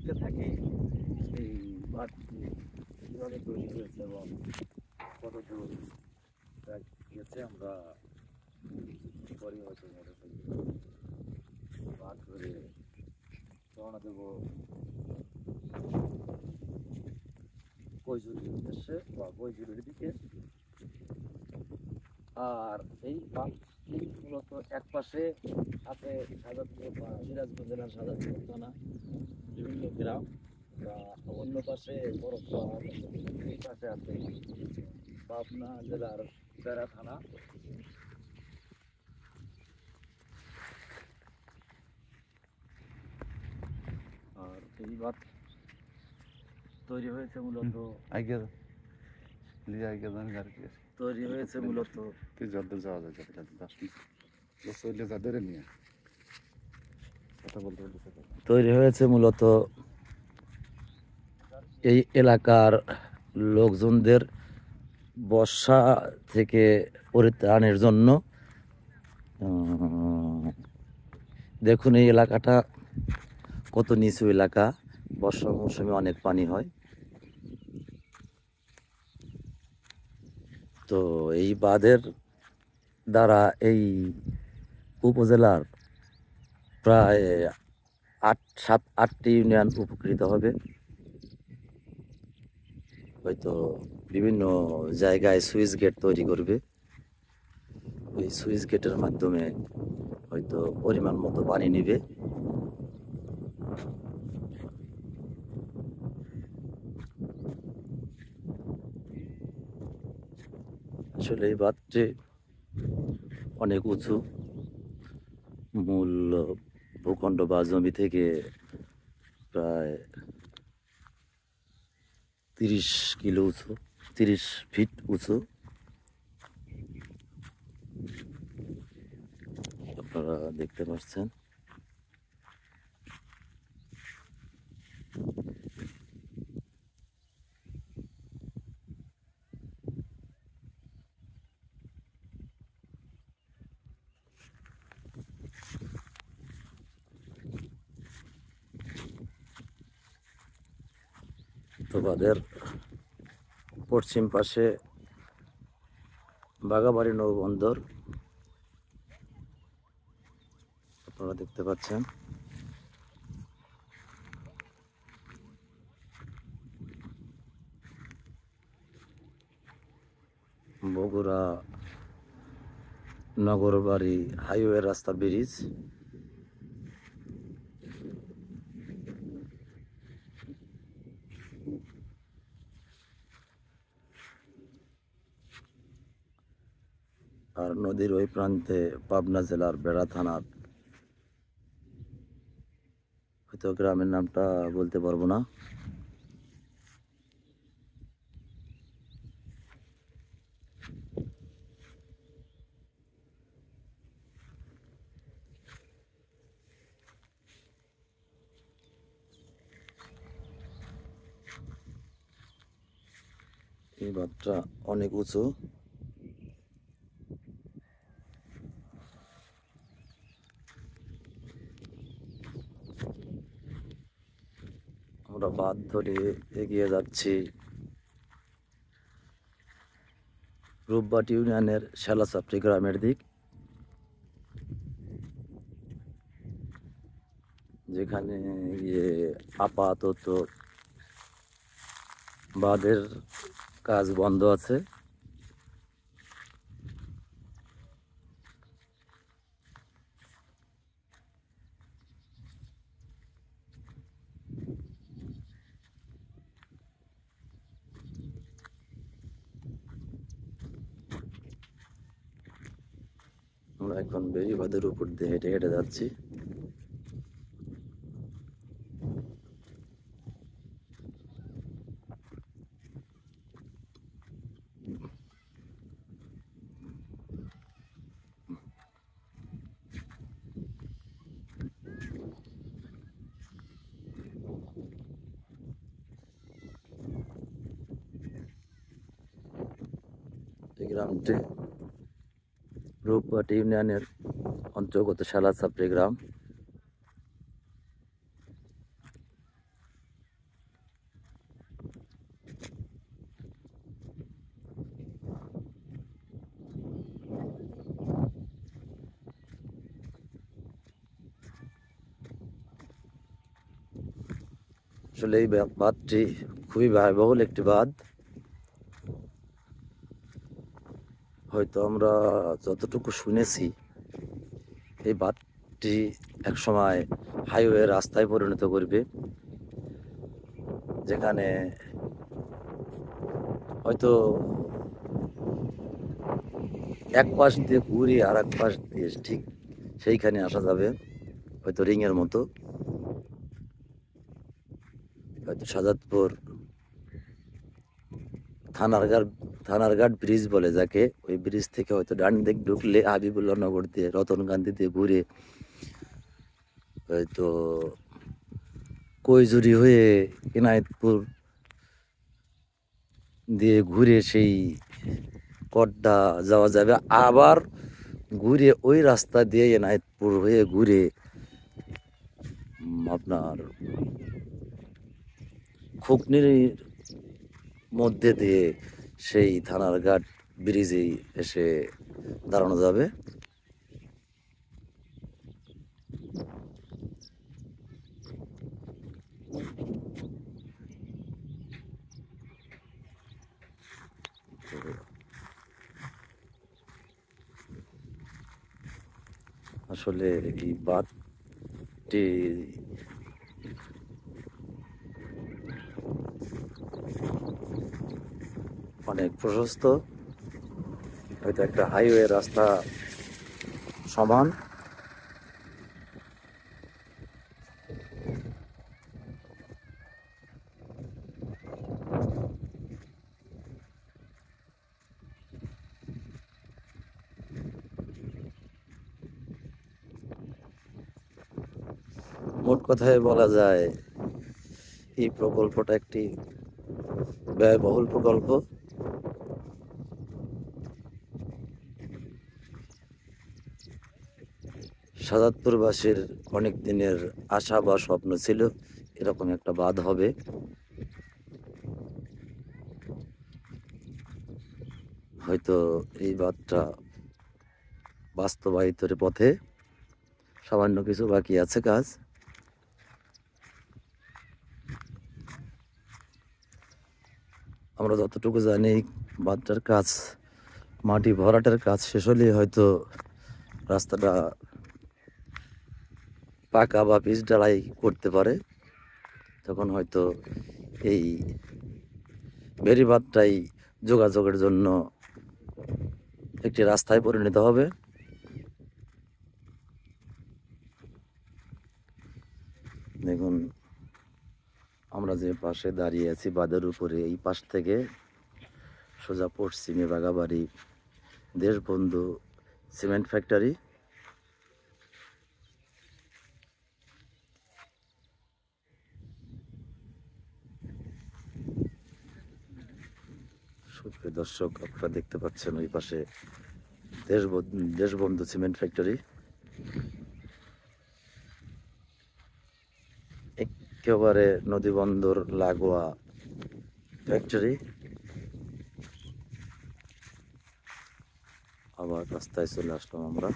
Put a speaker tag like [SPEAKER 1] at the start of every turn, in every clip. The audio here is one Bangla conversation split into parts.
[SPEAKER 1] দেখতে থাকি এই বাঁধটি কীভাবে তৈরি হয়েছে এবং কত দূর গেছে। আমরা পরে হয়তো বাঁধ ধরে রওনা দেবো কৈজুরির উদ্দেশ্যে বা কৈজুরির দিকে। আর এই বাঁধটি মূলত এক পাশে আছে সাজাদপুর বা সিরাজগঞ্জ জেলার সাজাদপুর থানা বিভিন্ন গ্রাম, বা অন্য পাশে বরফ পাহাড়, এই পাশে আছে পাবনা জেলার বেড়া থানা। আর এই বাঁধ তৈরি হয়েছে মূলত এই এলাকার লোকজনদের বর্ষা থেকে পরিত্রাণের জন্য। দেখুন এই এলাকাটা কত নিচু এলাকা, বর্ষা মৌসুমে অনেক পানি হয়। তো এই বাঁধের দ্বারা এই উপজেলার প্রায় 7-8টি ইউনিয়ন উপকৃত হবে। হয়তো বিভিন্ন জায়গায় সুইচ গেট তৈরি করবে, ওই সুইচ গেটের মাধ্যমে হয়তো পরিমাণ মতো পানি নিবে। আসলে এই বাঁধটি অনেক উঁচু, মূল ভূখণ্ড বা জমি থেকে প্রায় 30 কিলো উঁচু, 30 ফিট উঁচু। আপনারা দেখতে পাচ্ছেন। তো বাঁধের পশ্চিম পাশে বাঘাবাড়ি নৌবন্দর আপনারা দেখতে পাচ্ছেন। বগুড়া নগরবাড়ি হাইওয়ে রাস্তা ব্রিজ। আর নদীর ওই প্রান্তে পাবনা জেলার বেড়া থানার, হয়তো গ্রামের নামটা বলতে পারবো না, এই বাঁধটা অনেক উঁচু। আমরা বাঁধ ধরে এগিয়ে যাচ্ছি রূপবাটি ইউনিয়নের শালাচাপড়ি গ্রামের দিক, যেখানে গিয়ে আপাতত বাঁধের কাজ বন্ধ আছে। আমরা এখন বেড়িবাঁধের উপর দিয়ে হেঁটে হেঁটে যাচ্ছি। এই গ্রামটি রূপবাটি ইউনিয়নের অন্তর্গত শালাচাপড়ি গ্রাম। আসলে এই বাঁধটি খুবই ব্যয়বহুল একটি বাঁধ। হয়তো আমরা যতটুকু শুনেছি এই বাঁধটি একসময় হাইওয়ে রাস্তায় পরিণত করবে, যেখানে হয়তো এক পাশ দিয়ে ঘুরে আর এক পাশ দিয়ে ঠিক সেইখানে আসা যাবে, হয়তো রিংয়ের মতো। হয়তো শাহজাদপুর থানারঘাট ব্রিজ বলে যাকে, ওই ব্রিজ থেকে হয়তো ডান দিক ঢুকলে হাবিবুল্লাহ নগর দিয়ে রতনকান্দি দিয়ে ঘুরে হয়তো কৈজুরি হয়ে এনায়েতপুর দিয়ে ঘুরে সেই কড্ডা যাওয়া যাবে, আবার ঘুরে ওই রাস্তা দিয়ে এনায়েতপুর হয়ে ঘুরে আপনার খুকনির মধ্যে দিয়ে সেই থানারঘাট ব্রিজেই এসে দাঁড়ানো যাবে। আসলে এই বাঁধটি অনেক প্রশস্ত, হয়তো একটা হাইওয়ে রাস্তা সমান। মোট কথায় বলা যায় এই প্রকল্পটা একটি ব্যয়বহুল প্রকল্প। শাহজাদপুরবাসীর অনেক দিনের আশা বা স্বপ্ন ছিল এরকম একটা বাঁধ হবে। হয়তো এই বাঁধটা বাস্তবায়িতের পথে, সামান্য কিছু বাকি আছে কাজ। আমরা যতটুকু জানি বাঁধটার কাজ, মাটি ভরাটের কাজ শেষ হলে হয়তো রাস্তাটা পাকা বা পিচ ঢালাই করতে পারে, তখন হয়তো এই বেড়িবাঁধটাই যোগাযোগের জন্য একটি রাস্তায় পরিণত হবে। দেখুন আমরা যে পাশে দাঁড়িয়ে আছি বাঁধের উপরে, এই পাশ থেকে সোজা পশ্চিমে বাগাবাড়ি দেশবন্ধু সিমেন্ট ফ্যাক্টরি। সুপ্রিয় দর্শক, আপনারা দেখতে পাচ্ছেন ওই পাশে দেশবন্ধু সিমেন্ট ফ্যাক্টরি, একেবারে নদী বন্দর লাগোয়া ফ্যাক্টরি। আবার রাস্তায় চলে আসলাম আমরা।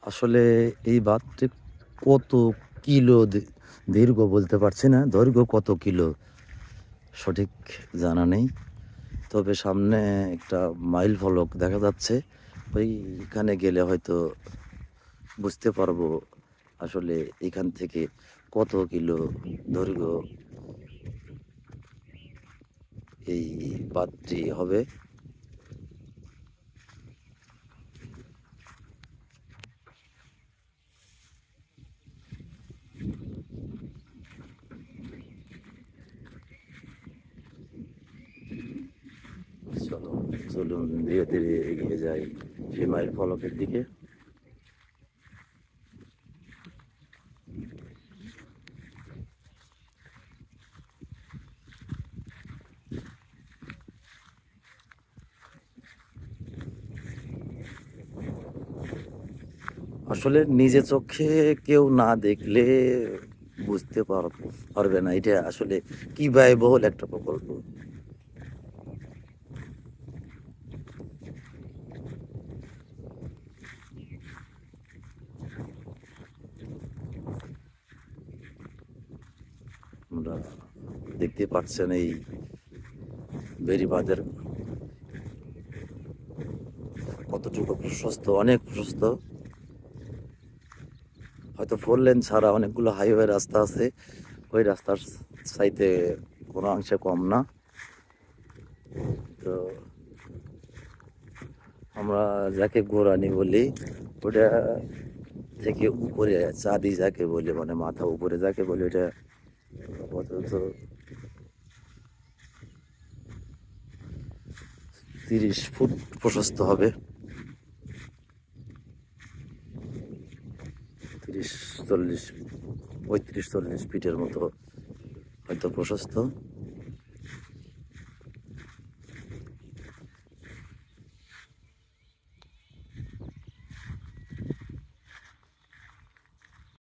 [SPEAKER 1] আসলে এই বাঁধটি কত কিলো দীর্ঘ বলতে পারছি না, দৈর্ঘ্য কত কিলো সঠিক জানা নেই, তবে সামনে একটা মাইল ফলক দেখা যাচ্ছে, ওইখানে গেলে হয়তো বুঝতে পারবো আসলে এখান থেকে কত কিলো দৈর্ঘ্য এই বাঁধটি হবে। চলুন ধীরে ধীরে এগিয়ে যাই সেই মাইল ফলকের দিকে। আসলে নিজে চোখে কেউ না দেখলে বুঝতে পারবে না এটা আসলে কি ব্যয়বহুল একটা প্রকল্প। দেখতে পাচ্ছেন এই বেড়িবাঁধের কতটুকু প্রশস্ত, অনেক প্রশস্ত। হয়তো 4 লেন ছাড়া অনেকগুলো হাইওয়ে রাস্তা আছে, ওই রাস্তার চাইতে কোনো অংশে কম না। তো আমরা যাকে গোরানি বলি, ওটা থেকে উপরে চাঁদি যাকে বলি, মানে মাথা উপরে যাকে বলি, ওটা আপাতত 30 ফুট প্রশস্ত হবে। 30, 40, 35, 40 ফিটের মতো হয়তো প্রশস্ত।